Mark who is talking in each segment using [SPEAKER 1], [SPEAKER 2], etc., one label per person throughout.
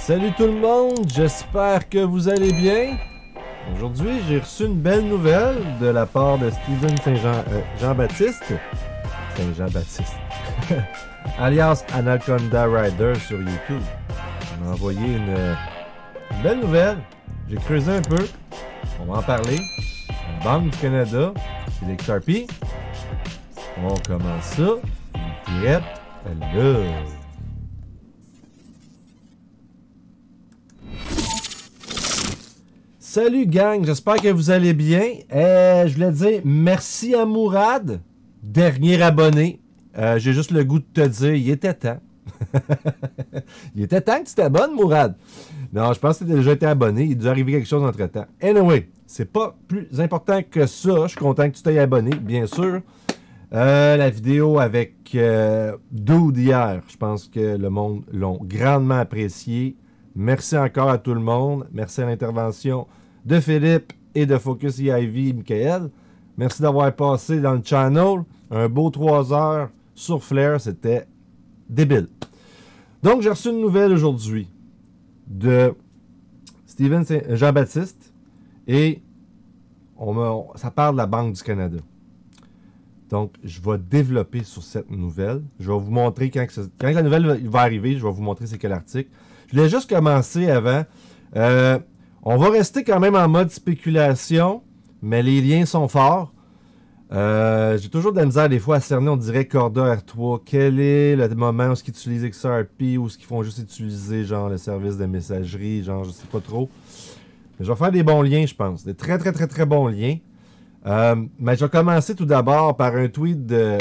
[SPEAKER 1] Salut tout le monde, j'espère que vous allez bien. Aujourd'hui, j'ai reçu une belle nouvelle de la part de Steven Jean-Baptiste, alias Anaconda Rider sur YouTube. Il m'a envoyé une belle nouvelle. J'ai creusé un peu. On va en parler. La Banque du Canada et les XRP. On commence ça. Prête? Là. Salut gang, j'espère que vous allez bien. Je voulais dire merci à Mourad, dernier abonné. J'ai juste le goût de te dire, il était temps. Il était temps que tu t'abonnes, Mourad. Non, je pense que tu as déjà été abonné. Il est dû arriver quelque chose entre temps. Anyway, c'est pas plus important que ça. Je suis content que tu t'aies abonné, bien sûr. La vidéo avec Dude hier, je pense que le monde l'ont grandement apprécié. Merci encore à tout le monde. Merci à l'intervention de Philippe et de Focus EIV et Michael. Merci d'avoir passé dans le channel. Un beau 3 heures sur Flare, c'était débile. Donc, j'ai reçu une nouvelle aujourd'hui de Steven Jean-Baptiste et ça parle de la Banque du Canada. Donc, je vais développer sur cette nouvelle. Je vais vous montrer quand la nouvelle va arriver, je vais vous montrer c'est quel article. Je voulais juste commencer avant. On va rester quand même en mode spéculation, mais les liens sont forts. J'ai toujours de la misère des fois à cerner, on dirait Corda R3. Quel est le moment où ils utilisent XRP ou où ils font juste utiliser genre le service de messagerie, genre je sais pas trop. Mais je vais faire des bons liens, je pense. Des très très très très bons liens. Mais je vais commencer tout d'abord par un tweet de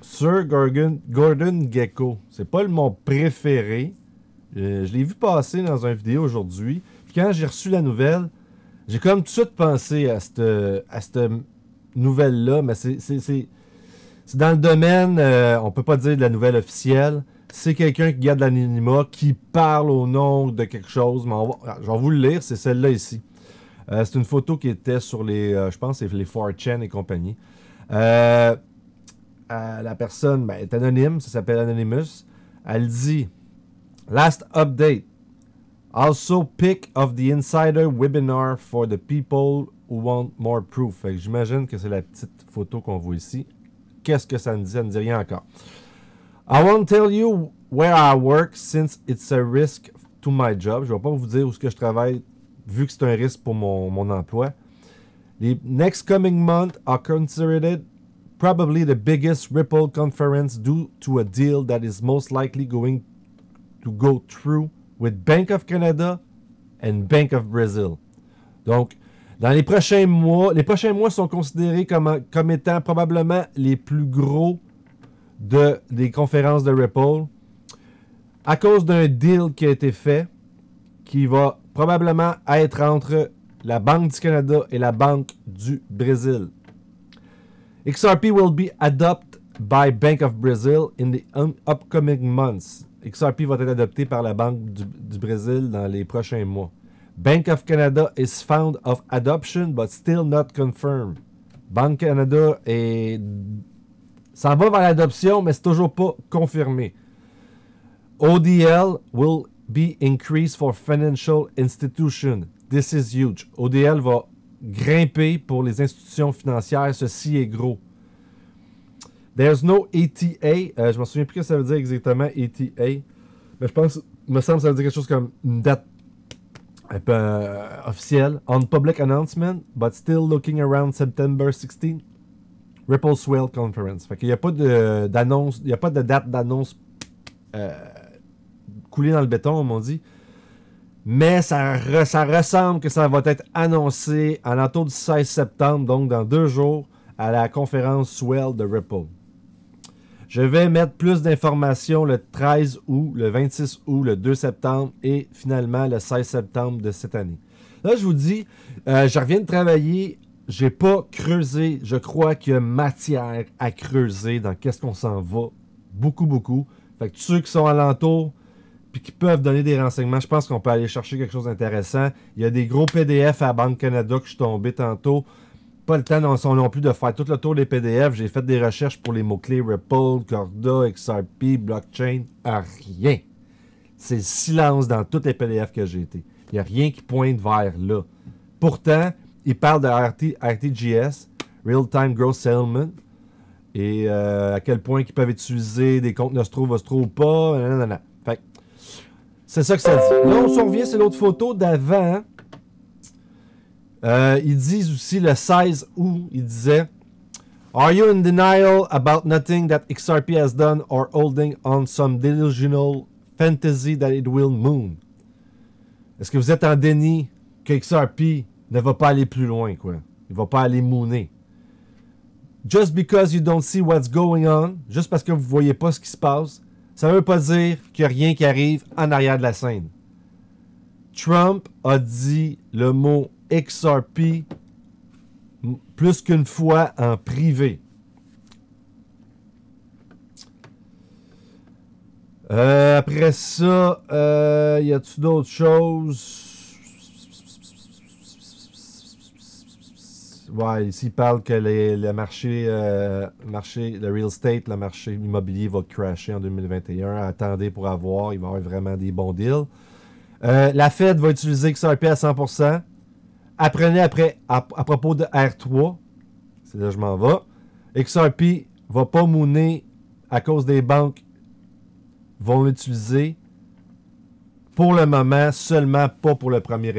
[SPEAKER 1] Sir Gordon Gekko. C'est pas mon préféré. Je l'ai vu passer dans une vidéo aujourd'hui. Puis quand j'ai reçu la nouvelle, j'ai comme tout de suite pensé à cette nouvelle-là. Mais c'est dans le domaine, on peut pas dire de la nouvelle officielle. C'est quelqu'un qui garde l'anonymat, qui parle au nom de quelque chose. Mais je vais vous le lire, c'est celle-là ici. C'est une photo qui était sur les, je pense, c'est les 4chan et compagnie. La personne est anonyme, ça s'appelle Anonymous. Elle dit Last update. Also pic of the insider webinar for the people who want more proof. Fait que j'imagine que c'est la petite photo qu'on voit ici. Qu'est-ce que ça me dit? Ça ne dit rien encore. I won't tell you where I work since it's a risk to my job. Je ne vais pas vous dire où est-ce que je travaille vu que c'est un risque pour mon emploi. The next coming month are considered probably the biggest Ripple conference due to a deal that is most likely going to go through with Bank of Canada and Bank of Brazil. Donc, dans les prochains mois sont considérés comme étant probablement les plus gros des conférences de Ripple à cause d'un deal qui a été fait qui va probablement être entre la Banque du Canada et la Banque du Brésil. XRP will be adopted by Bank of Brazil in the upcoming months. XRP va être adopté par la Banque du Brésil dans les prochains mois. Bank of Canada is found of adoption but still not confirmed. Banque Canada s'en va vers l'adoption, mais c'est toujours pas confirmé. ODL will be increased for financial institutions. This is huge. ODL va grimper pour les institutions financières. Ceci est gros. There's no ETA. Je me souviens plus ce que ça veut dire exactement, ETA. Mais je pense, me semble que ça veut dire quelque chose comme une date un peu officielle. On public announcement, but still looking around September 16. Ripple Swell Conference. Fait qu'il n'y a pas d'annonce, il n'y a pas de date d'annonce coulée dans le béton, comme on dit. Mais ça ressemble que ça va être annoncé à l'entour du 16 septembre, donc dans 2 jours, à la conférence Swell de Ripple. Je vais mettre plus d'informations le 13 août, le 26 août, le 2 septembre et finalement le 16 septembre de cette année. Là, je vous dis, je reviens de travailler, j'ai pas creusé. Je crois qu'il y a matière à creuser dans qu'est-ce qu'on s'en va. Beaucoup, beaucoup. Fait que tous ceux qui sont alentours puis qui peuvent donner des renseignements, je pense qu'on peut aller chercher quelque chose d'intéressant. Il y a des gros PDF à la Banque Canada que je suis tombé tantôt. Pas le temps non plus de faire tout le tour des PDF. J'ai fait des recherches pour les mots-clés Ripple, Corda, XRP, Blockchain. Rien. c'est le silence dans tous les PDF que j'ai été. Il n'y a rien qui pointe vers là. Pourtant, il parle de RTGS, Real-Time Growth Settlement, et à quel point ils peuvent utiliser des comptes Nostro ou pas. Nanana. Fait que c'est ça que ça dit. Là, on se revient sur l'autre photo d'avant. Ils disent aussi le 16 août, ils disaient Are you in denial about nothing that XRP has done or holding on some delusional fantasy that it will moon? Est-ce que vous êtes en déni que XRP ne va pas aller plus loin, quoi? Il va pas aller mooner. Just because you don't see what's going on, juste parce que vous voyez pas ce qui se passe, ça veut pas dire qu'il n'y a rien qui arrive en arrière de la scène. Trump a dit le mot XRP plus qu'une fois en privé. Après ça, y a-t-il d'autres choses? Ouais, ici, il parle que le marché, le real estate, le marché immobilier va crasher en 2021. Attendez pour avoir, il va y avoir vraiment des bons deals. La Fed va utiliser XRP à 100%. Apprenez après, à propos de R3, c'est là que je m'en vais. XRP va pas mooner à cause des banques vont l'utiliser pour le moment, seulement pas pour le premier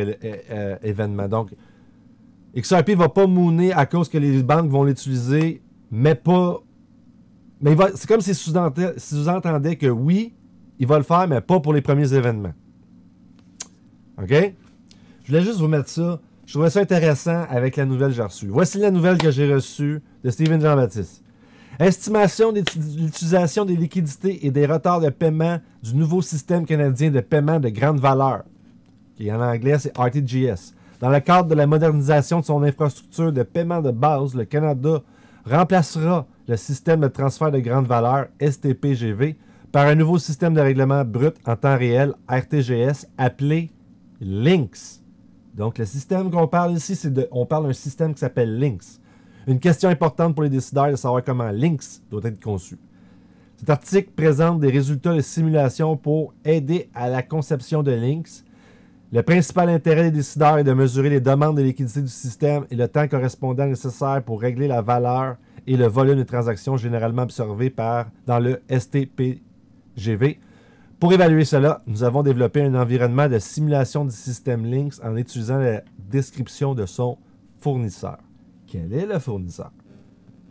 [SPEAKER 1] événement. Donc, XRP va pas mooner à cause que les banques vont l'utiliser, mais pas... Mais c'est comme s'ils sous-entendaient que oui, il va le faire, mais pas pour les premiers événements. OK? Je voulais juste vous mettre ça. Je trouvais ça intéressant avec la nouvelle que j'ai reçue. Voici la nouvelle que j'ai reçue de Steven Jean-Baptiste. Estimation de l'utilisation des liquidités et des retards de paiement du nouveau système canadien de paiement de grande valeur, qui en anglais c'est RTGS. Dans le cadre de la modernisation de son infrastructure de paiement de base, le Canada remplacera le système de transfert de grande valeur STPGV par un nouveau système de règlement brut en temps réel RTGS appelé LYNX. Donc le système qu'on parle ici, on parle d'un système qui s'appelle LYNX. Une question importante pour les décideurs est de savoir comment LYNX doit être conçu. Cet article présente des résultats de simulation pour aider à la conception de LYNX. Le principal intérêt des décideurs est de mesurer les demandes de liquidité du système et le temps correspondant nécessaire pour régler la valeur et le volume de transactions généralement observés dans le STPGV. Pour évaluer cela, nous avons développé un environnement de simulation du système LYNX en utilisant la description de son fournisseur. Quel est le fournisseur?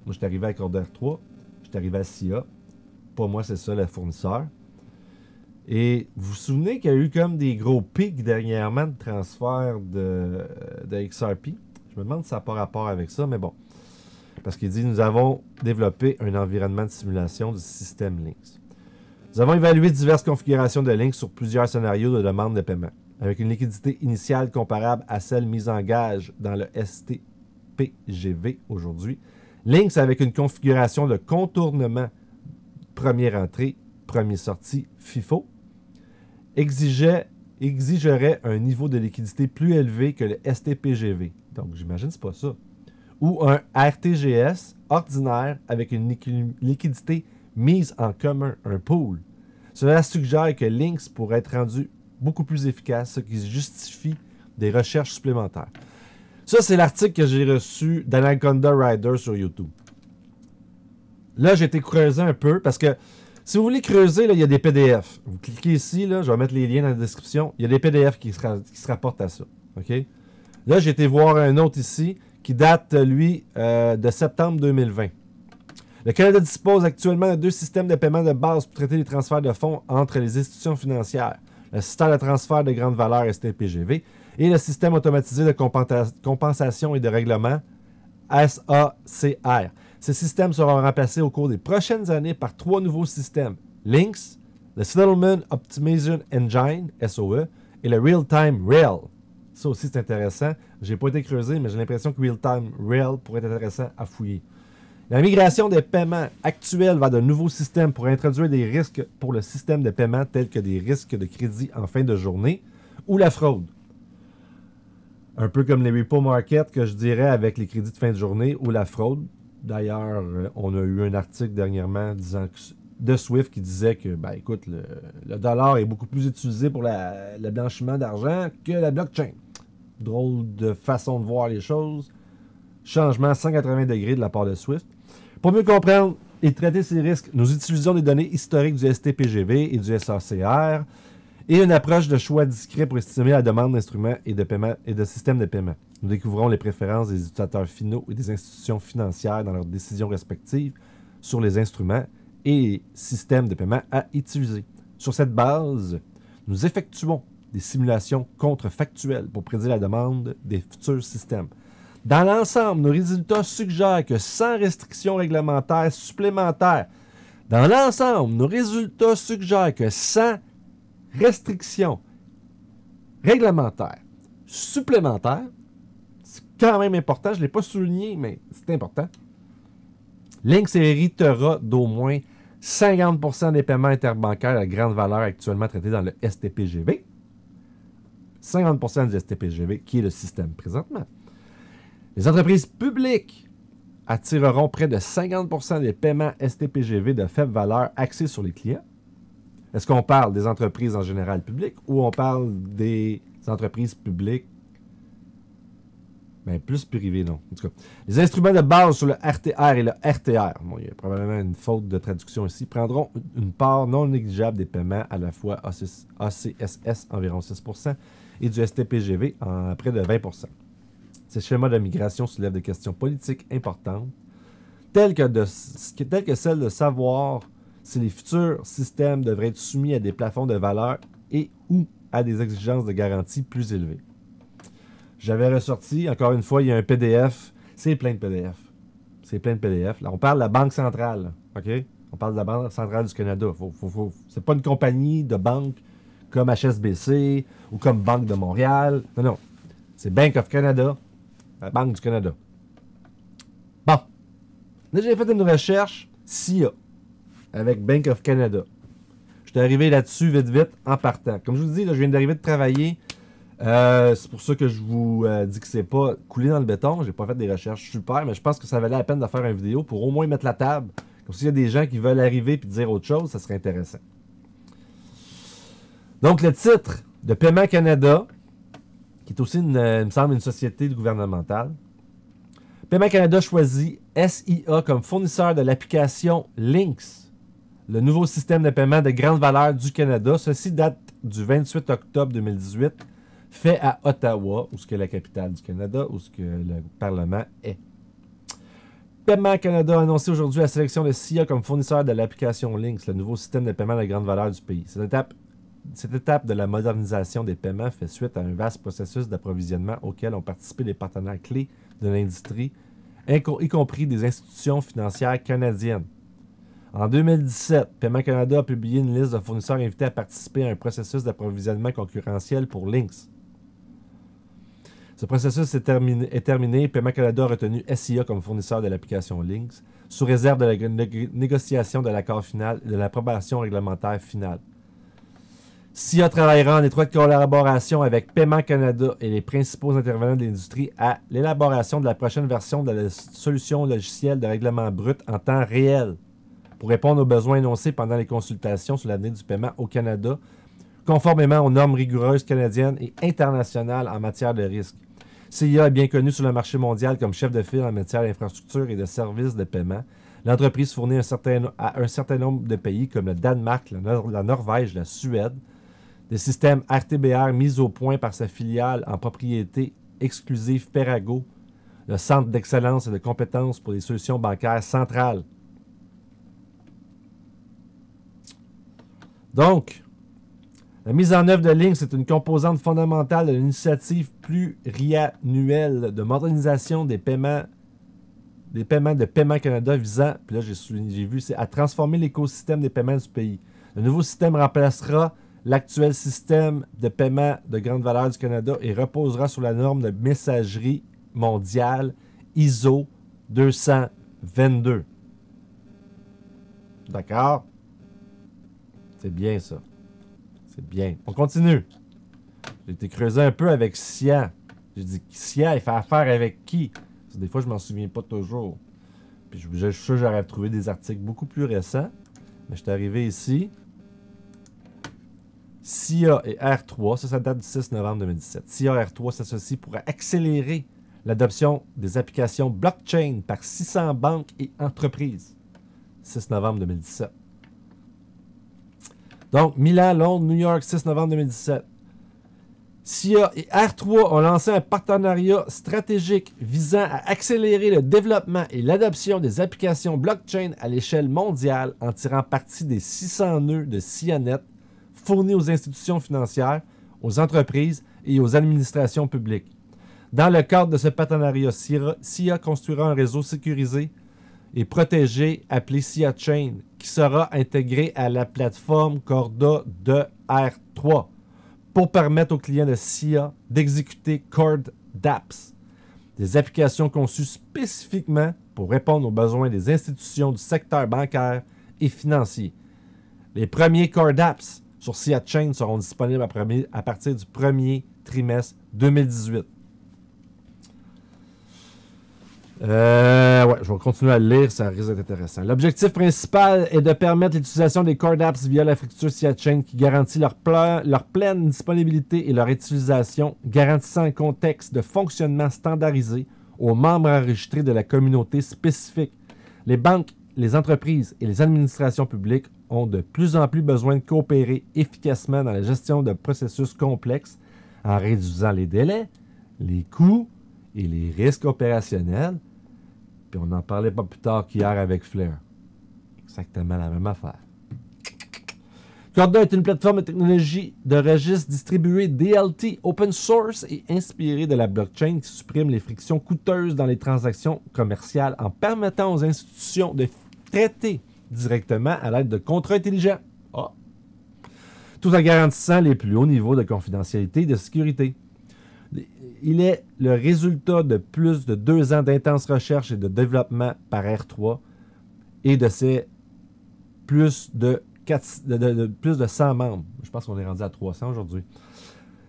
[SPEAKER 1] Moi, je suis arrivé avec Order 3, je suis arrivé à SIA. Pour moi, c'est ça le fournisseur. Et vous vous souvenez qu'il y a eu comme des gros pics dernièrement de transfert de XRP? Je me demande si ça n'a pas rapport avec ça, mais bon. Parce qu'il dit, nous avons développé un environnement de simulation du système LYNX. Nous avons évalué diverses configurations de LYNX sur plusieurs scénarios de demande de paiement, avec une liquidité initiale comparable à celle mise en gage dans le STPGV aujourd'hui. LYNX avec une configuration de contournement première entrée, première sortie FIFO, exigerait un niveau de liquidité plus élevé que le STPGV. Donc, j'imagine que ce n'est pas ça. Ou un RTGS ordinaire avec une liquidité mise en commun, un pool. Cela suggère que LYNX pourrait être rendu beaucoup plus efficace, ce qui justifie des recherches supplémentaires. Ça, c'est l'article que j'ai reçu d'Anaconda Rider sur YouTube. Là, j'ai été creuser un peu parce que si vous voulez creuser, là, il y a des PDF. Vous cliquez ici, là, je vais mettre les liens dans la description. Il y a des PDF qui se rapportent à ça. OK? Là, j'ai été voir un autre ici qui date, lui, de septembre 2020. Le Canada dispose actuellement de 2 systèmes de paiement de base pour traiter les transferts de fonds entre les institutions financières. Le système de transfert de grande valeur STPGV et le système automatisé de compensation et de règlement SACR. Ces systèmes seront remplacés au cours des prochaines années par 3 nouveaux systèmes. LYNX, le Settlement Optimization Engine, SOE, et le Real-Time Rail. Ça aussi, c'est intéressant. Je n'ai pas été creusé, mais j'ai l'impression que Real-Time Rail pourrait être intéressant à fouiller. La migration des paiements actuels vers de nouveaux systèmes pour introduire des risques pour le système de paiement tels que des risques de crédit en fin de journée ou la fraude. Un peu comme les repo market que je dirais avec les crédits de fin de journée ou la fraude. D'ailleurs, on a eu un article dernièrement disant que de Swift qui disait que, ben écoute, le dollar est beaucoup plus utilisé pour le blanchiment d'argent que la blockchain. Drôle de façon de voir les choses. Changement à 180 degrés de la part de Swift. Pour mieux comprendre et traiter ces risques, nous utilisons des données historiques du STPGV et du SACR et une approche de choix discret pour estimer la demande d'instruments et de paiement et de systèmes de paiement. Nous découvrons les préférences des utilisateurs finaux et des institutions financières dans leurs décisions respectives sur les instruments et systèmes de paiement à utiliser. Sur cette base, nous effectuons des simulations contrefactuelles pour prédire la demande des futurs systèmes. Dans l'ensemble, nos résultats suggèrent que sans restrictions réglementaires supplémentaires, dans l'ensemble, nos résultats suggèrent que sans restrictions réglementaires supplémentaires, c'est quand même important, je ne l'ai pas souligné, mais c'est important, Lynx héritera d'au moins 50% des paiements interbancaires à grande valeur actuellement traités dans le STPGV. 50% du STPGV, qui est le système présentement. Les entreprises publiques attireront près de 50% des paiements STPGV de faible valeur axés sur les clients. Est-ce qu'on parle des entreprises en général publiques ou on parle des entreprises publiques ben, plus privées, non. En tout cas, les instruments de base sur le RTR et le RTR, bon, il y a probablement une faute de traduction ici, prendront une part non négligeable des paiements à la fois ACSS, environ 6%, et du STPGV, en près de 20%. Ces schémas de migration soulèvent des questions politiques importantes, telles que celle de savoir si les futurs systèmes devraient être soumis à des plafonds de valeur et ou à des exigences de garantie plus élevées. J'avais ressorti, encore une fois, il y a un PDF. C'est plein de PDF. C'est plein de PDF. Là, on parle de la Banque centrale. OK? On parle de la Banque centrale du Canada. C'est pas une compagnie de banque comme HSBC ou comme Banque de Montréal. Non, non. C'est Bank of Canada, la Banque du Canada. Bon. Là, j'ai fait une recherche SIA avec Bank of Canada. Je suis arrivé là-dessus vite, en partant. Comme je vous dis, là, je viens d'arriver de travailler. C'est pour ça que je vous dis que c'est pas coulé dans le béton. J'ai pas fait des recherches super, mais je pense que ça valait la peine de faire une vidéo pour au moins mettre la table. Comme s'il y a des gens qui veulent arriver et dire autre chose, ça serait intéressant. Donc, le titre de Paiement Canada, qui est aussi, il me semble, une société gouvernementale. Paiement Canada choisit SIA comme fournisseur de l'application Lynx, le nouveau système de paiement de grande valeur du Canada. Ceci date du 28 octobre 2018, fait à Ottawa, où ce que est la capitale du Canada, où ce que le Parlement est. Paiement Canada a annoncé aujourd'hui la sélection de SIA comme fournisseur de l'application Lynx, le nouveau système de paiement de grande valeur du pays. Cette étape de la modernisation des paiements fait suite à un vaste processus d'approvisionnement auquel ont participé des partenaires clés de l'industrie, y compris des institutions financières canadiennes. En 2017, Paiement Canada a publié une liste de fournisseurs invités à participer à un processus d'approvisionnement concurrentiel pour Lynx. Ce processus est terminé. Paiement Canada a retenu SIA comme fournisseur de l'application Lynx, sous réserve de la négociation de l'accord final et de l'approbation réglementaire finale. SIA travaillera en étroite collaboration avec Paiement Canada et les principaux intervenants de l'industrie à l'élaboration de la prochaine version de la solution logicielle de règlement brut en temps réel pour répondre aux besoins énoncés pendant les consultations sur l'avenir du paiement au Canada, conformément aux normes rigoureuses canadiennes et internationales en matière de risque. SIA est bien connue sur le marché mondial comme chef de file en matière d'infrastructure et de services de paiement. L'entreprise fournit à un certain nombre de pays comme le Danemark, la Norvège, la Suède, des systèmes RTBR mis au point par sa filiale en propriété exclusive Perago, le Centre d'excellence et de compétences pour les solutions bancaires centrales. Donc, la mise en œuvre de Lynx est une composante fondamentale de l'initiative pluriannuelle de modernisation des paiements de Paiement Canada visant, puis là j'ai vu, c'est à transformer l'écosystème des paiements du pays. Le nouveau système remplacera l'actuel système de paiement de grande valeur du Canada et reposera sur la norme de messagerie mondiale ISO 222. D'accord? C'est bien ça. C'est bien. On continue. J'ai été creusé un peu avec SIA. J'ai dit, SIA, il fait affaire avec qui? Parce que des fois, je m'en souviens pas toujours. Puis je suis sûr que j'aurais trouvé des articles beaucoup plus récents. mais je suis arrivé ici. SIA et R3, ça date du 6 novembre 2017. SIA et R3 s'associent pour accélérer l'adoption des applications blockchain par 600 banques et entreprises. 6 novembre 2017. Donc, Milan, Londres, New York, 6 novembre 2017. SIA et R3 ont lancé un partenariat stratégique visant à accélérer le développement et l'adoption des applications blockchain à l'échelle mondiale en tirant parti des 600 nœuds de SIANet fournis aux institutions financières, aux entreprises et aux administrations publiques. Dans le cadre de ce partenariat, SIA construira un réseau sécurisé et protégé appelé SIA Chain qui sera intégré à la plateforme Corda de R3 pour permettre aux clients de SIA d'exécuter Cord dApps, des applications conçues spécifiquement pour répondre aux besoins des institutions du secteur bancaire et financier. Les premiers Cord dApps sur SIA Chain seront disponibles à partir du premier trimestre 2018. Je vais continuer à le lire, ça risque d'être intéressant. L'objectif principal est de permettre l'utilisation des Cord apps via l'architecture SIA Chain qui garantit leur pleine disponibilité et leur utilisation, garantissant un contexte de fonctionnement standardisé aux membres enregistrés de la communauté spécifique. Les banques, les entreprises et les administrations publiques ont de plus en plus besoin de coopérer efficacement dans la gestion de processus complexes en réduisant les délais, les coûts et les risques opérationnels. Puis on n'en parlait pas plus tard qu'hier avec Flare. Exactement la même affaire. Corda est une plateforme de technologie de registre distribuée DLT open source et inspirée de la blockchain qui supprime les frictions coûteuses dans les transactions commerciales en permettant aux institutions de traiter directement à l'aide de contrats intelligents. Tout en garantissant les plus hauts niveaux de confidentialité et de sécurité. Il est le résultat de plus de 2 ans d'intenses recherches et de développement par R3 et de ses plus de 100 membres. Je pense qu'on est rendu à 300 aujourd'hui.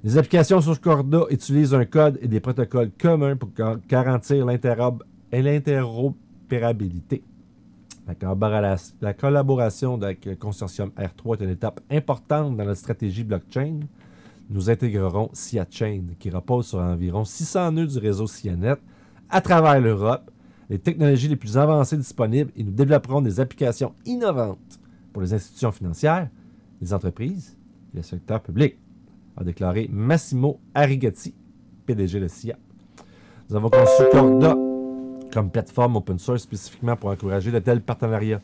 [SPEAKER 1] Les applications sur Corda utilisent un code et des protocoles communs pour garantir l'interopérabilité. La collaboration avec le consortium R3 est une étape importante dans la stratégie blockchain. Nous intégrerons SIA Chain, qui repose sur environ 600 nœuds du réseau SIANet à travers l'Europe, les technologies les plus avancées disponibles, et nous développerons des applications innovantes pour les institutions financières, les entreprises et le secteur public, a déclaré Massimo Arrighetti, PDG de SIA. Nous avons conçu Corda comme plateforme open source spécifiquement pour encourager de tels partenariats.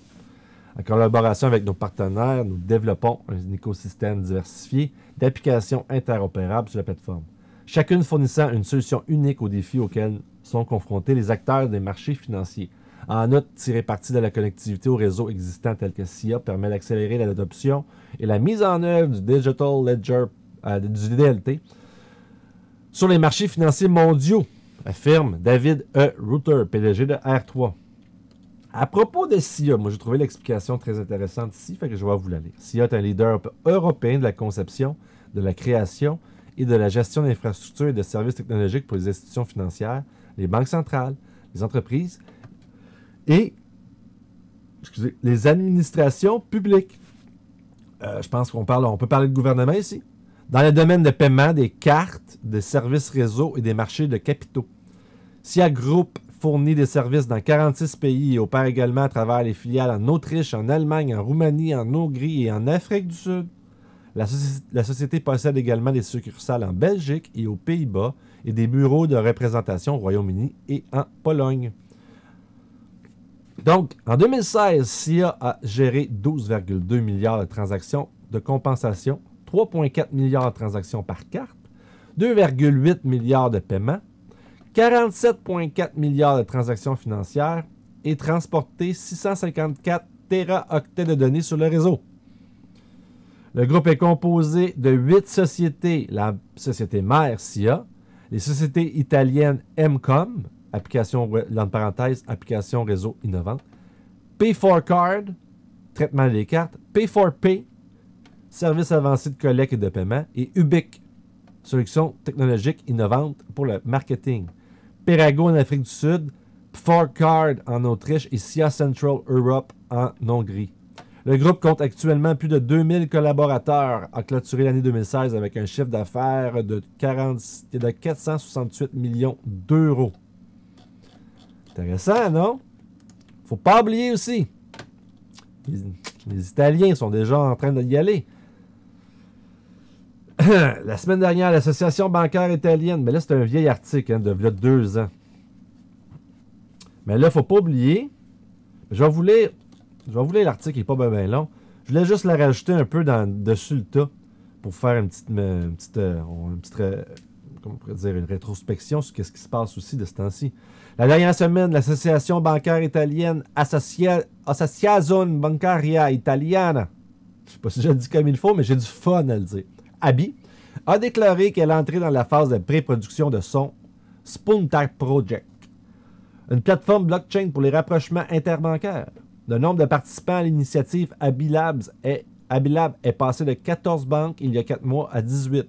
[SPEAKER 1] En collaboration avec nos partenaires, nous développons un écosystème diversifié d'applications interopérables sur la plateforme, chacune fournissant une solution unique aux défis auxquels sont confrontés les acteurs des marchés financiers. En outre, tirer parti de la connectivité au réseau existant tel que SIA permet d'accélérer l'adoption et la mise en œuvre du Digital Ledger, du DLT, sur les marchés financiers mondiaux, affirme David E. Reuter, PDG de R3. À propos de SIA, moi j'ai trouvé l'explication très intéressante ici, fait que je vais vous la lire. SIA est un leader européen de la conception, de la création et de la gestion d'infrastructures et de services technologiques pour les institutions financières, les banques centrales, les entreprises et les administrations publiques. Je pense on peut parler de gouvernement ici. Dans le domaine de paiement, des cartes, des services réseau et des marchés de capitaux. SIA Group fournit des services dans 46 pays et opère également à travers les filiales en Autriche, en Allemagne, en Roumanie, en Hongrie et en Afrique du Sud. La société possède également des succursales en Belgique et aux Pays-Bas et des bureaux de représentation au Royaume-Uni et en Pologne. Donc, en 2016, SIA a géré 12,2 milliards de transactions de compensation, 3,4 milliards de transactions par carte, 2,8 milliards de paiements, 47,4 milliards de transactions financières et transporté 654 téraoctets de données sur le réseau. Le groupe est composé de 8 sociétés, la société mère SIA, les sociétés italiennes MCOM, application réseau innovante, Pay4Card, traitement des cartes, Pay4Pay, service avancé de collecte et de paiement, et Ubic, solution technologique innovante pour le marketing. Perago en Afrique du Sud, 4Card en Autriche et SIA Central Europe en Hongrie. Le groupe compte actuellement plus de 2000 collaborateurs, a clôturé l'année 2016 avec un chiffre d'affaires de 468 millions d'euros. Intéressant, non? Faut pas oublier aussi, les Italiens sont déjà en train d'y aller. La semaine dernière, l'Association bancaire italienne, mais là c'est un vieil article de 2 ans. Mais là, il ne faut pas oublier, je vais vous lire l'article, il n'est pas bien long. Je voulais juste la rajouter un peu dessus le tas pour faire une petite comment on pourrait dire, une rétrospection sur ce qui se passe aussi de ce temps-ci. La dernière semaine, l'Association bancaire italienne Associazione Bancaria Italiana, je ne sais pas si je le dis comme il faut, mais j'ai du fun à le dire, ABI, a déclaré qu'elle est entrée dans la phase de pré-production de son Spunta Project, une plateforme blockchain pour les rapprochements interbancaires. Le nombre de participants à l'initiative Abilab est passé de 14 banques il y a 4 mois à 18.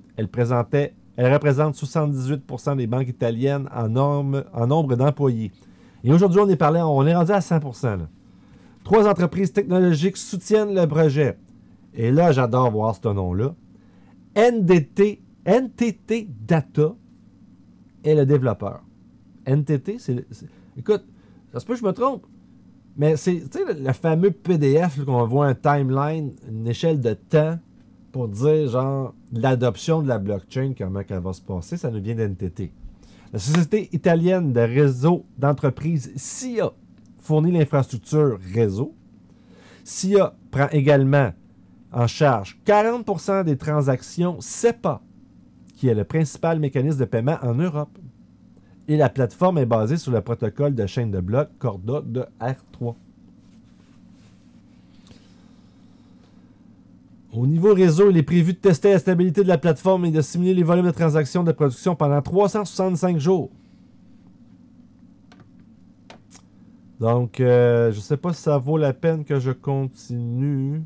[SPEAKER 1] Elle représente 78% des banques italiennes en nombre d'employés. Et aujourd'hui, on est rendu à 100%. Là. 3 entreprises technologiques soutiennent le projet. Et là, j'adore voir ce nom-là. NTT Data est le développeur. NTT, écoute, ça se peut que je me trompe, mais c'est le fameux PDF qu'on voit un timeline, une échelle de temps pour dire genre l'adoption de la blockchain, comment elle va se passer, ça nous vient d'NTT. La société italienne de réseau d'entreprises SIA fournit l'infrastructure réseau. SIA prend également en charge 40% des transactions SEPA, qui est le principal mécanisme de paiement en Europe. Et la plateforme est basée sur le protocole de chaîne de blocs Corda de R3. Au niveau réseau, il est prévu de tester la stabilité de la plateforme et de simuler les volumes de transactions de production pendant 365 jours. Donc, je ne sais pas si ça vaut la peine que je continue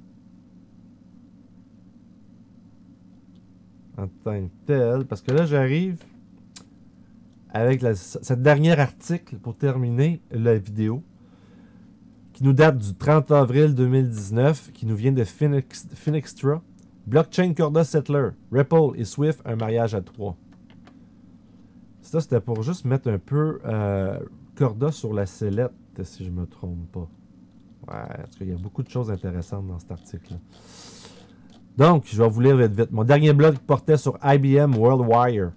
[SPEAKER 1] en tant que tel, parce que là, j'arrive avec cette dernière article pour terminer la vidéo, qui nous date du 30 avril 2019, qui nous vient de Finextra. Blockchain Corda Settler, Ripple et Swift, un mariage à 3. Ça, c'était pour juste mettre un peu Corda sur la sellette, si je ne me trompe pas. Ouais, en tout cas, il y a beaucoup de choses intéressantes dans cet article-là. Donc, je vais vous lire vite. Mon dernier blog portait sur IBM WorldWire,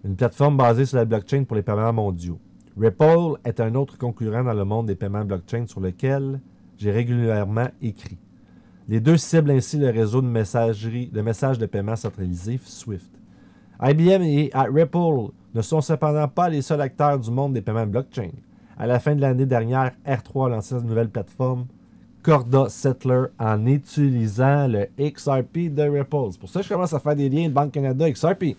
[SPEAKER 1] une plateforme basée sur la blockchain pour les paiements mondiaux. Ripple est un autre concurrent dans le monde des paiements blockchain sur lequel j'ai régulièrement écrit. Les deux ciblent ainsi le réseau de messages de paiement centralisé Swift. IBM et Ripple ne sont cependant pas les seuls acteurs du monde des paiements blockchain. À la fin de l'année dernière, R3 a lancé une nouvelle plateforme, Corda Settler, en utilisant le XRP de Ripple. C'est pour ça que je commence à faire des liens de Banque Canada XRP.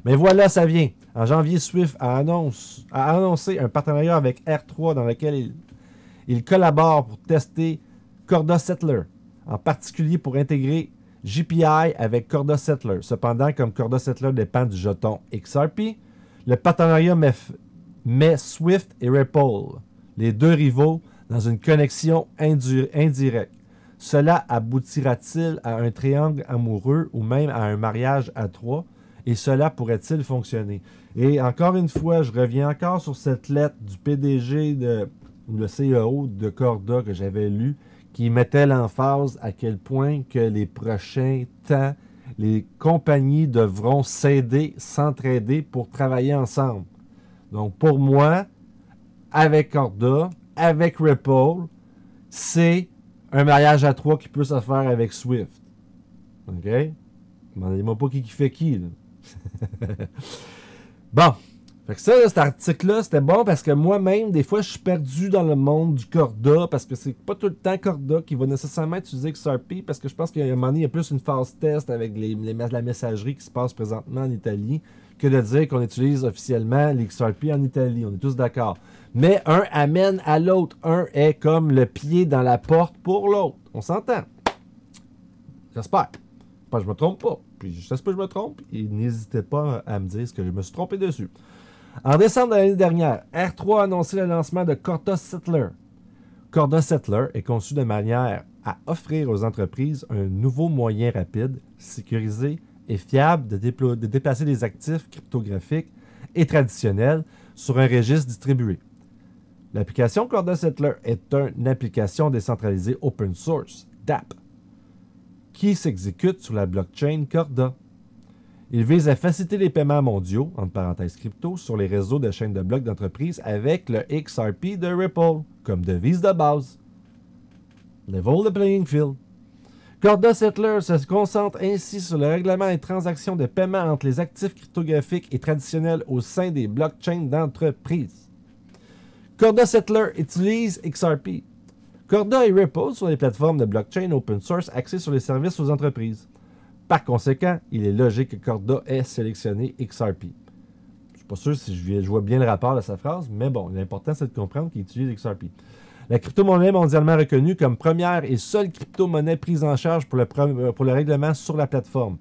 [SPEAKER 1] Mais voilà, ça vient. En janvier, Swift a annoncé un partenariat avec R3 dans lequel il collabore pour tester Corda Settler, en particulier pour intégrer JPI avec Corda Settler. Cependant, comme Corda Settler dépend du jeton XRP, le partenariat met Swift et Ripple, les deux rivaux, dans une connexion indirecte. Cela aboutira-t-il à un triangle amoureux ou même à un mariage à 3? Et cela pourrait-il fonctionner? Et encore une fois, je reviens encore sur cette lettre du PDG ou le CEO de Corda que j'avais lu, qui mettait l'emphase à quel point que les prochains temps, les compagnies devront s'entraider pour travailler ensemble. Donc pour moi, avec Corda, avec Ripple, c'est un mariage à 3 qui peut se faire avec Swift. OK? Demandez-moi pas qui fait qui, là. Bon, fait que ça, là, cet article-là, c'était bon parce que moi-même, des fois, je suis perdu dans le monde du Corda parce que c'est pas tout le temps Corda qui va nécessairement utiliser XRP parce que je pense qu'à un moment donné, il y a plus une phase test avec la messagerie qui se passe présentement en Italie que de dire qu'on utilise officiellement l'XRP en Italie. On est tous d'accord. Mais un amène à l'autre. Un est comme le pied dans la porte pour l'autre. On s'entend. J'espère. Je me trompe pas. Puis je sais pas que je me trompe. Et n'hésitez pas à me dire ce que je me suis trompé dessus. En décembre de l'année dernière, R3 a annoncé le lancement de Corda Settler. Corda Settler est conçu de manière à offrir aux entreprises un nouveau moyen rapide, sécurisé et fiable de déplacer des actifs cryptographiques et traditionnels sur un registre distribué. L'application Corda Settler est une application décentralisée open source, DApp, qui s'exécute sur la blockchain Corda. Il vise à faciliter les paiements mondiaux, entre parenthèses crypto, sur les réseaux de chaînes de blocs d'entreprise avec le XRP de Ripple comme devise de base. Level the playing field. Corda Settler se concentre ainsi sur le règlement des transactions de paiement entre les actifs cryptographiques et traditionnels au sein des blockchains d'entreprise. Corda Settler utilise XRP. Corda et Ripple sont des plateformes de blockchain open source axées sur les services aux entreprises. Par conséquent, il est logique que Corda ait sélectionné XRP. Je ne suis pas sûr si je vois bien le rapport de sa phrase, mais bon, l'important c'est de comprendre qu'il utilise XRP. La crypto-monnaie mondialement reconnue comme première et seule crypto-monnaie prise en charge pour le règlement sur la plateforme.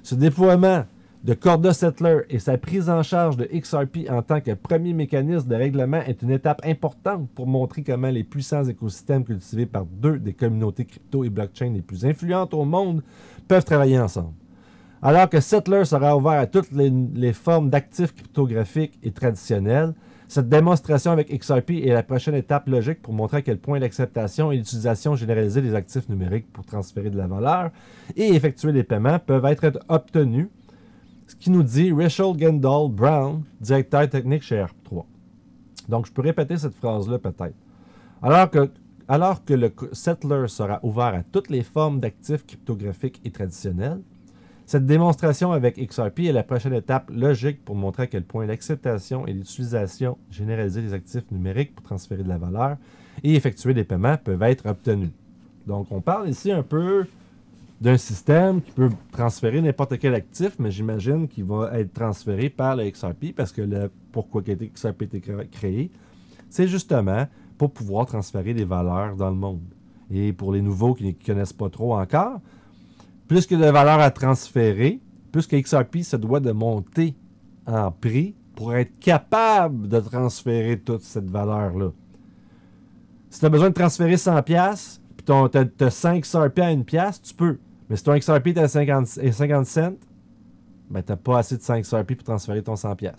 [SPEAKER 1] Ce déploiement de Corda Settler et sa prise en charge de XRP en tant que premier mécanisme de règlement est une étape importante pour montrer comment les puissants écosystèmes cultivés par deux des communautés crypto et blockchain les plus influentes au monde peuvent travailler ensemble. Alors que Settler sera ouvert à toutes les formes d'actifs cryptographiques et traditionnels, cette démonstration avec XRP est la prochaine étape logique pour montrer à quel point l'acceptation et l'utilisation généralisée des actifs numériques pour transférer de la valeur et effectuer des paiements peuvent être obtenus, ce qui nous dit Rachel Gendall Brown, directeur technique chez R3. Donc, je peux répéter cette phrase-là peut-être. Alors que le Settler sera ouvert à toutes les formes d'actifs cryptographiques et traditionnels, cette démonstration avec XRP est la prochaine étape logique pour montrer à quel point l'acceptation et l'utilisation généralisée des actifs numériques pour transférer de la valeur et effectuer des paiements peuvent être obtenus. Donc, on parle ici un peu d'un système qui peut transférer n'importe quel actif, mais j'imagine qu'il va être transféré par le XRP parce que pourquoi XRP a été créé, c'est justement pour pouvoir transférer des valeurs dans le monde. Et pour les nouveaux qui ne connaissent pas trop encore, plus que de valeur à transférer, plus que XRP se doit de monter en prix pour être capable de transférer toute cette valeur-là. Si tu as besoin de transférer 100$, puis tu as 5 XRP à 1$, tu peux. Mais si ton XRP est à 50 cents, ben tu n'as pas assez de 5 XRP pour transférer ton 100$.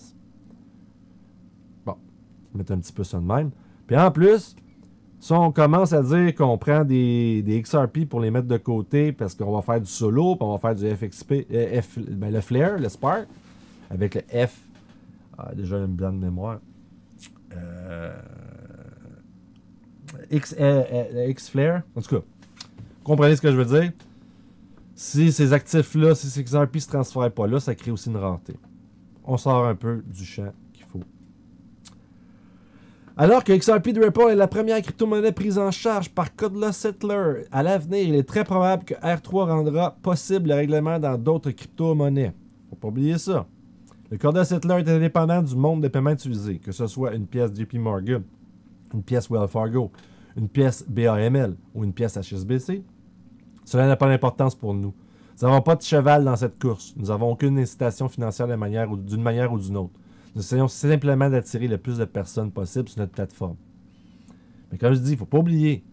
[SPEAKER 1] Bon, je vais mettre un petit peu ça de même. Puis en plus, si on commence à dire qu'on prend des XRP pour les mettre de côté parce qu'on va faire du solo, puis on va faire du FXP, le Flare, le Spark, avec le F. Déjà un blanc de mémoire. X-Flare. En tout cas, comprenez ce que je veux dire. Si ces actifs-là, si ces XRP ne se transfèrent pas là, ça crée aussi une rareté. On sort un peu du champ qu'il faut. Alors que XRP de Ripple est la première crypto-monnaie prise en charge par Corda Settler, à l'avenir, il est très probable que R3 rendra possible le règlement dans d'autres crypto-monnaies. Faut pas oublier ça. Le Corda Settler est indépendant du monde des paiements utilisés, que ce soit une pièce JP Morgan, une pièce Wells Fargo, une pièce BAML ou une pièce HSBC. Cela n'a pas d'importance pour nous. Nous n'avons pas de cheval dans cette course. Nous n'avons aucune incitation financière d'une manière ou d'une autre. Nous essayons simplement d'attirer le plus de personnes possible sur notre plateforme. Mais comme je dis, il ne faut pas oublier.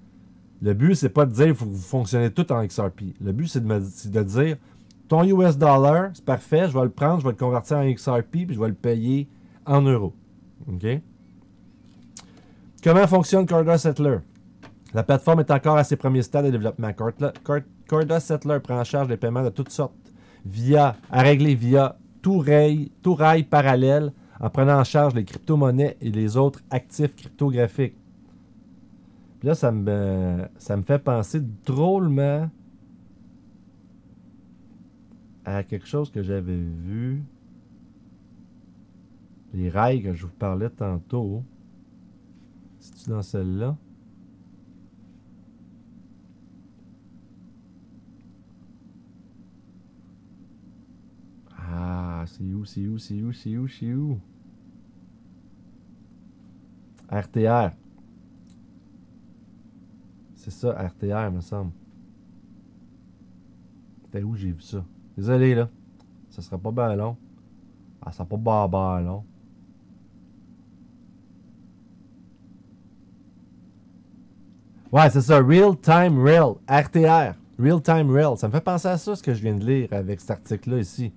[SPEAKER 1] Le but, c'est pas de dire qu'il faut que vous fonctionnez tout en XRP. Le but, c'est de dire ton US dollar, c'est parfait, je vais le prendre, je vais le convertir en XRP, puis je vais le payer en euros. OK? Comment fonctionne Corda Settler? La plateforme est encore à ses premiers stades de développement. Corda Settler prend en charge des paiements de toutes sortes à régler via tout rail parallèle en prenant en charge les crypto-monnaies et les autres actifs cryptographiques. Puis là, ça me fait penser drôlement à quelque chose que j'avais vu. Les rails que je vous parlais tantôt. C'est-tu dans celle-là? Ah, c'est où? RTR. C'est ça, RTR, me semble. C'était où j'ai vu ça? Désolé, là. Ça sera pas bien long. Ah, ça sera pas bien long. Ouais, c'est ça. Real Time Rail. RTR. Real Time Rail. Ça me fait penser à ça, ce que je viens de lire avec cet article-là ici.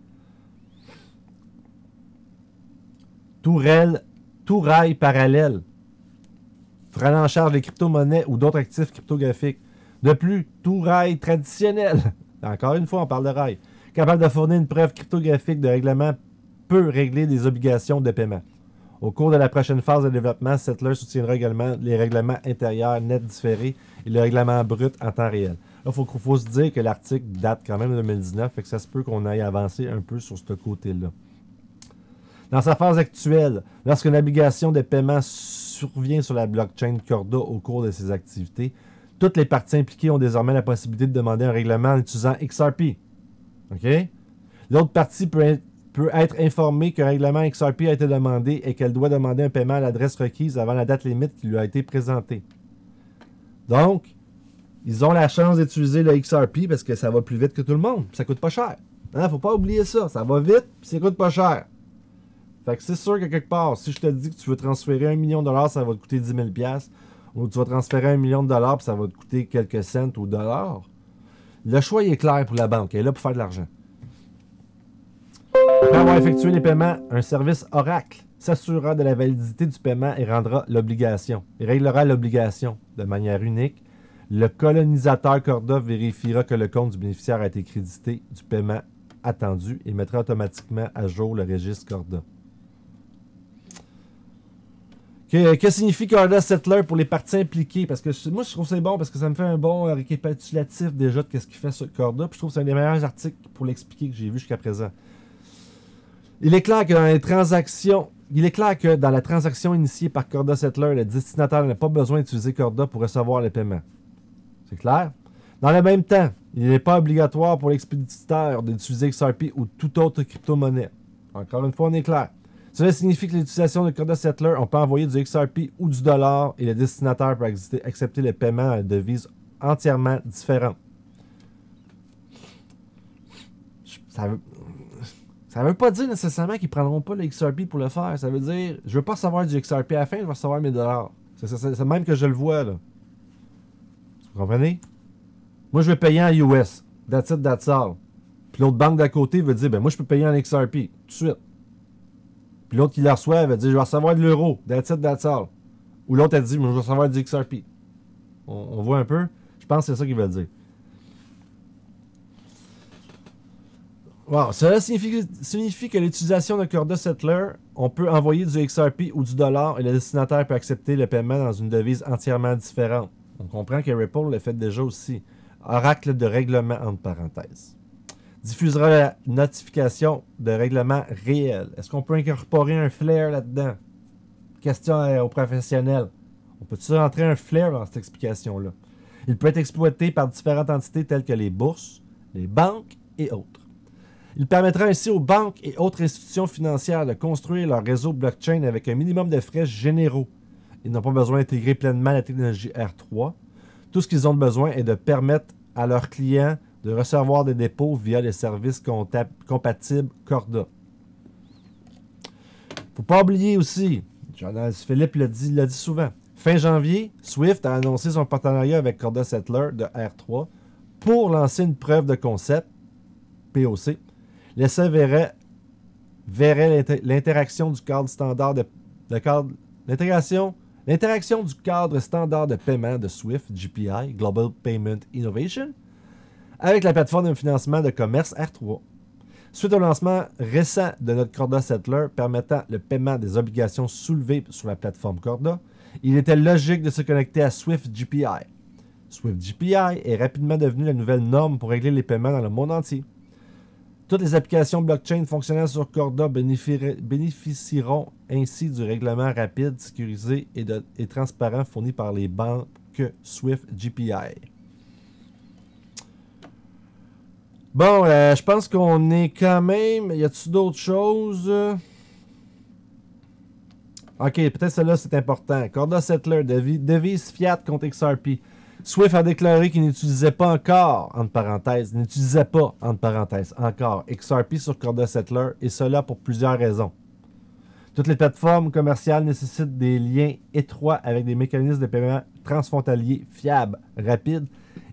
[SPEAKER 1] Tout rail parallèle. Prenant en charge les crypto-monnaies ou d'autres actifs cryptographiques. De plus, tout rail traditionnel. Encore une fois, on parle de rail. Capable de fournir une preuve cryptographique de règlement peut régler des obligations de paiement. Au cours de la prochaine phase de développement, Settler soutiendra également les règlements intérieurs nets différés et le règlement brut en temps réel. Là, il faut se dire que l'article date quand même de 2019, fait que ça se peut qu'on aille avancer un peu sur ce côté-là. Dans sa phase actuelle, lorsqu'une obligation de paiement survient sur la blockchain Corda au cours de ses activités, toutes les parties impliquées ont désormais la possibilité de demander un règlement en utilisant XRP. OK? L'autre partie peut être informée qu'un règlement XRP a été demandé et qu'elle doit demander un paiement à l'adresse requise avant la date limite qui lui a été présentée. Donc, ils ont la chance d'utiliser le XRP parce que ça va plus vite que tout le monde. Ça coûte pas cher. Hein? Faut pas oublier ça. Ça va vite et ça coûte pas cher. Fait que c'est sûr que quelque part, si je te dis que tu veux transférer 1 million de dollars, ça va te coûter 10 000 $, ou tu vas transférer 1 million de dollars et ça va te coûter quelques cents ou dollars, le choix est clair pour la banque. Elle est là pour faire de l'argent. Après avoir effectué les paiements, un service Oracle s'assurera de la validité du paiement et rendra l'obligation. Il réglera l'obligation de manière unique. Le colonisateur Corda vérifiera que le compte du bénéficiaire a été crédité du paiement attendu et mettra automatiquement à jour le registre Corda. Que signifie Corda Settler pour les parties impliquées? Parce que moi, je trouve que c'est bon parce que ça me fait un bon récapitulatif déjà de ce qu'il fait sur Corda. Puis je trouve que c'est un des meilleurs articles pour l'expliquer que j'ai vu jusqu'à présent. Il est clair que dans la transaction initiée par Corda Settler, le destinataire n'a pas besoin d'utiliser Corda pour recevoir le paiement. C'est clair? Dans le même temps, il n'est pas obligatoire pour l'expéditeur d'utiliser XRP ou toute autre crypto-monnaie. Encore une fois, on est clair. Cela signifie que l'utilisation de Corda Settler, on peut envoyer du XRP ou du dollar et le destinataire peut accepter le paiement à une devise entièrement différente. Ça veut pas dire nécessairement qu'ils ne prendront pas le XRP pour le faire. Ça veut dire, je veux pas recevoir du XRP à la fin, je vais recevoir mes dollars. C'est même que je le vois, là. Vous comprenez? Moi, je vais payer en US. That's it, that's all. Puis l'autre banque d'à côté veut dire, ben moi, je peux payer en XRP, tout de suite. Puis l'autre qui la reçoit, elle va dire, je vais recevoir de l'euro. That's it, that's all. Ou l'autre, elle dit, moi, je vais recevoir du XRP. On voit un peu? Je pense que c'est ça qu'il veut dire. Wow. Cela signifie que l'utilisation de Corda Settler, on peut envoyer du XRP ou du dollar et le destinataire peut accepter le paiement dans une devise entièrement différente. On comprend que Ripple le fait déjà aussi. Oracle de règlement entre parenthèses. Diffusera la notification de règlement réel. Est-ce qu'on peut incorporer un flare là-dedans? Question aux professionnels. On peut-tu rentrer un flare dans cette explication-là? Il peut être exploité par différentes entités telles que les bourses, les banques et autres. Il permettra ainsi aux banques et autres institutions financières de construire leur réseau blockchain avec un minimum de frais généraux. Ils n'ont pas besoin d'intégrer pleinement la technologie R3. Tout ce qu'ils ont besoin est de permettre à leurs clients de recevoir des dépôts via les services compatibles Corda. Faut pas oublier aussi, Philippe l'a dit souvent, fin janvier, Swift a annoncé son partenariat avec Corda Settler de R3 pour lancer une preuve de concept, POC. L'essai verrait l'interaction du cadre standard l'interaction du cadre standard de paiement de Swift, GPI, Global Payment Innovation, avec la plateforme de financement de commerce R3. Suite au lancement récent de notre Corda Settler permettant le paiement des obligations soulevées sur la plateforme Corda, il était logique de se connecter à Swift GPI. Swift GPI est rapidement devenu la nouvelle norme pour régler les paiements dans le monde entier. Toutes les applications blockchain fonctionnant sur Corda bénéficieront ainsi du règlement rapide, sécurisé et transparent fourni par les banques Swift GPI. Bon, je pense qu'on est quand même... Y a-t-il d'autres choses? Ok, peut-être celle-là c'est important. Corda Settler, devise fiat contre XRP. Swift a déclaré qu'il n'utilisait pas encore, entre parenthèses, encore XRP sur Corda Settler, et cela pour plusieurs raisons. Toutes les plateformes commerciales nécessitent des liens étroits avec des mécanismes de paiement transfrontaliers fiables, rapides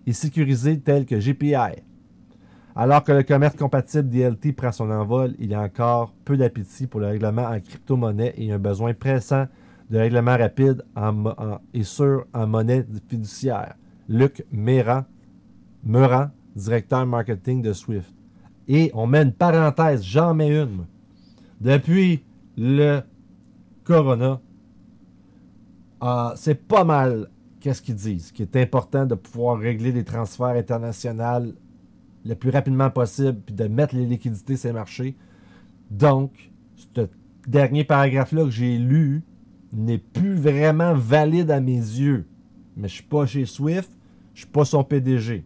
[SPEAKER 1] et sécurisés tels que GPI. Alors que le commerce compatible DLT prend son envol, il y a encore peu d'appétit pour le règlement en crypto-monnaie et un besoin pressant de règlement rapide et sûr en monnaie fiduciaire. Luc Meurant, directeur marketing de Swift. Et on met une parenthèse, j'en mets une. Depuis le Corona, c'est pas mal qu'est-ce qu'ils disent, qu'il est important de pouvoir régler les transferts internationaux le plus rapidement possible, puis de mettre les liquidités sur les marchés. Donc, ce dernier paragraphe-là que j'ai lu n'est plus vraiment valide à mes yeux. Mais je suis pas chez Swift, je suis pas son PDG.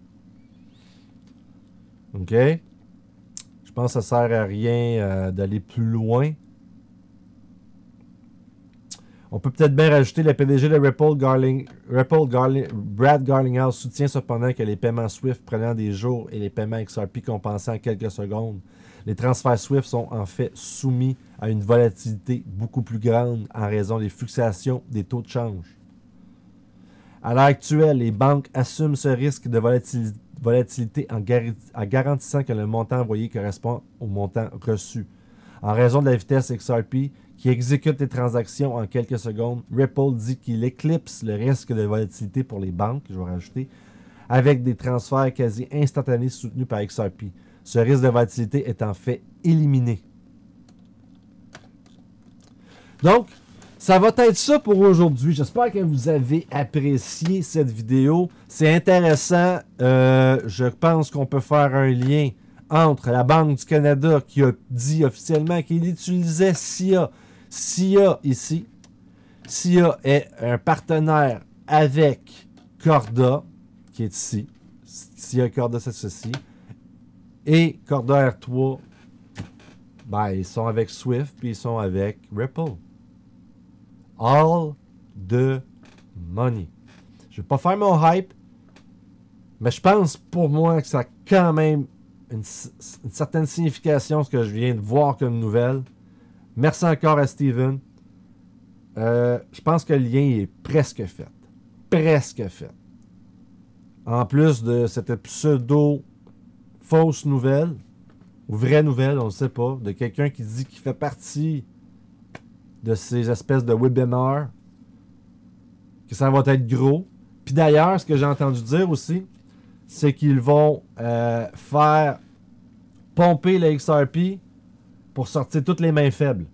[SPEAKER 1] OK? Je pense que ça sert à rien d'aller plus loin. On peut peut-être bien rajouter le PDG de Brad Garlinghouse soutient cependant que les paiements Swift prenant des jours et les paiements XRP compensant en quelques secondes, les transferts Swift sont en fait soumis à une volatilité beaucoup plus grande en raison des fluctuations des taux de change. À l'heure actuelle, les banques assument ce risque de volatilité en garantissant que le montant envoyé correspond au montant reçu. En raison de la vitesse XRP qui exécute les transactions en quelques secondes, Ripple dit qu'il éclipse le risque de volatilité pour les banques, je vais rajouter, avec des transferts quasi instantanés soutenus par XRP. Ce risque de volatilité est en fait éliminé. Donc, ça va être ça pour aujourd'hui. J'espère que vous avez apprécié cette vidéo. C'est intéressant. Je pense qu'on peut faire un lien entre la Banque du Canada qui a dit officiellement qu'il utilisait SIA. SIA ici. SIA est un partenaire avec Corda, qui est ici. SIA Corda, c'est ceci. Et Corda R3, ben, ils sont avec Swift, puis ils sont avec Ripple. All the money. Je ne vais pas faire mon hype, mais je pense pour moi que ça a quand même une certaine signification ce que je viens de voir comme nouvelle. Merci encore à Steven. Je pense que le lien est presque fait. Presque fait. En plus de cette pseudo fausse nouvelle, ou vraie nouvelle, on ne sait pas, de quelqu'un qui dit qu'il fait partie de ces espèces de webinars, que ça va être gros. Puis d'ailleurs, ce que j'ai entendu dire aussi, c'est qu'ils vont faire pomper le XRP pour sortir toutes les mains faibles.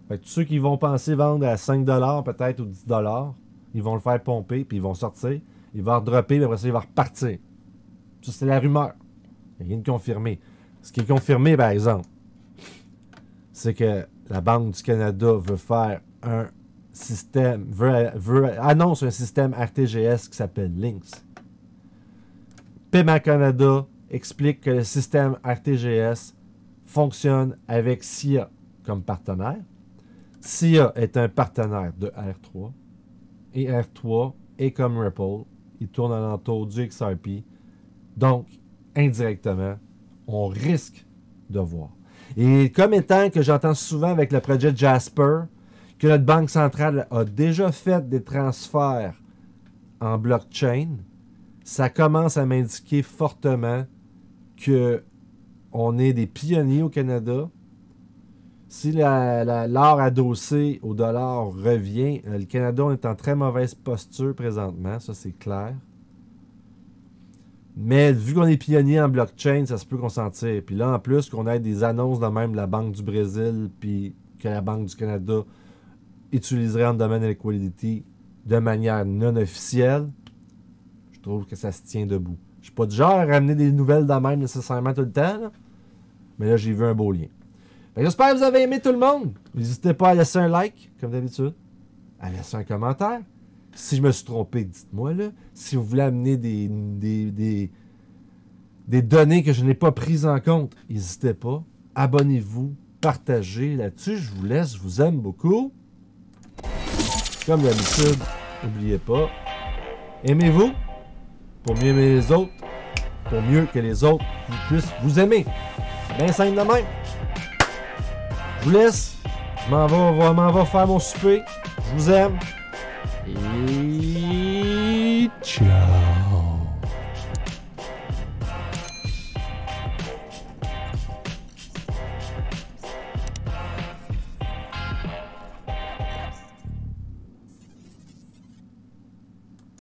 [SPEAKER 1] Fait que tous ceux qui vont penser vendre à 5$ peut-être ou 10$, ils vont le faire pomper, puis ils vont sortir, il va redropper, puis après ça, il va repartir. Ça, c'est la rumeur. Il n'y a rien de confirmé. Ce qui est confirmé, par exemple, c'est que la Banque du Canada veut faire un système, annonce un système RTGS qui s'appelle Lynx. Paiement Canada explique que le système RTGS fonctionne avec SIA comme partenaire. SIA est un partenaire de R3 et R3 est comme Ripple. Il tourne alentour du XRP. Donc, indirectement, on risque de voir. Et comme étant que j'entends souvent avec le projet Jasper, que notre banque centrale a déjà fait des transferts en blockchain, ça commence à m'indiquer fortement que on est des pionniers au Canada. Si l'or adossé au dollar revient, le Canada est en très mauvaise posture présentement, ça c'est clair. Mais vu qu'on est pionnier en blockchain, ça se peut qu'on s'en tire. Puis là, en plus, qu'on ait des annonces de même la Banque du Brésil, puis que la Banque du Canada utiliserait en domaine de liquidity de manière non officielle, je trouve que ça se tient debout. Je suis pas du genre à ramener des nouvelles de même nécessairement tout le temps, là. Mais là, j'ai vu un beau lien. J'espère que vous avez aimé tout le monde. N'hésitez pas à laisser un like, comme d'habitude, à laisser un commentaire. Si je me suis trompé, dites-moi là. Si vous voulez amener des données que je n'ai pas prises en compte, n'hésitez pas. Abonnez-vous, partagez là-dessus. Je vous laisse, je vous aime beaucoup. Comme d'habitude, n'oubliez pas, aimez-vous pour mieux aimer les autres, pour mieux que les autres puissent vous aimer. Bien simple de même. Je vous laisse. Je m'en vais faire mon souper. Je vous aime. Et Ciao.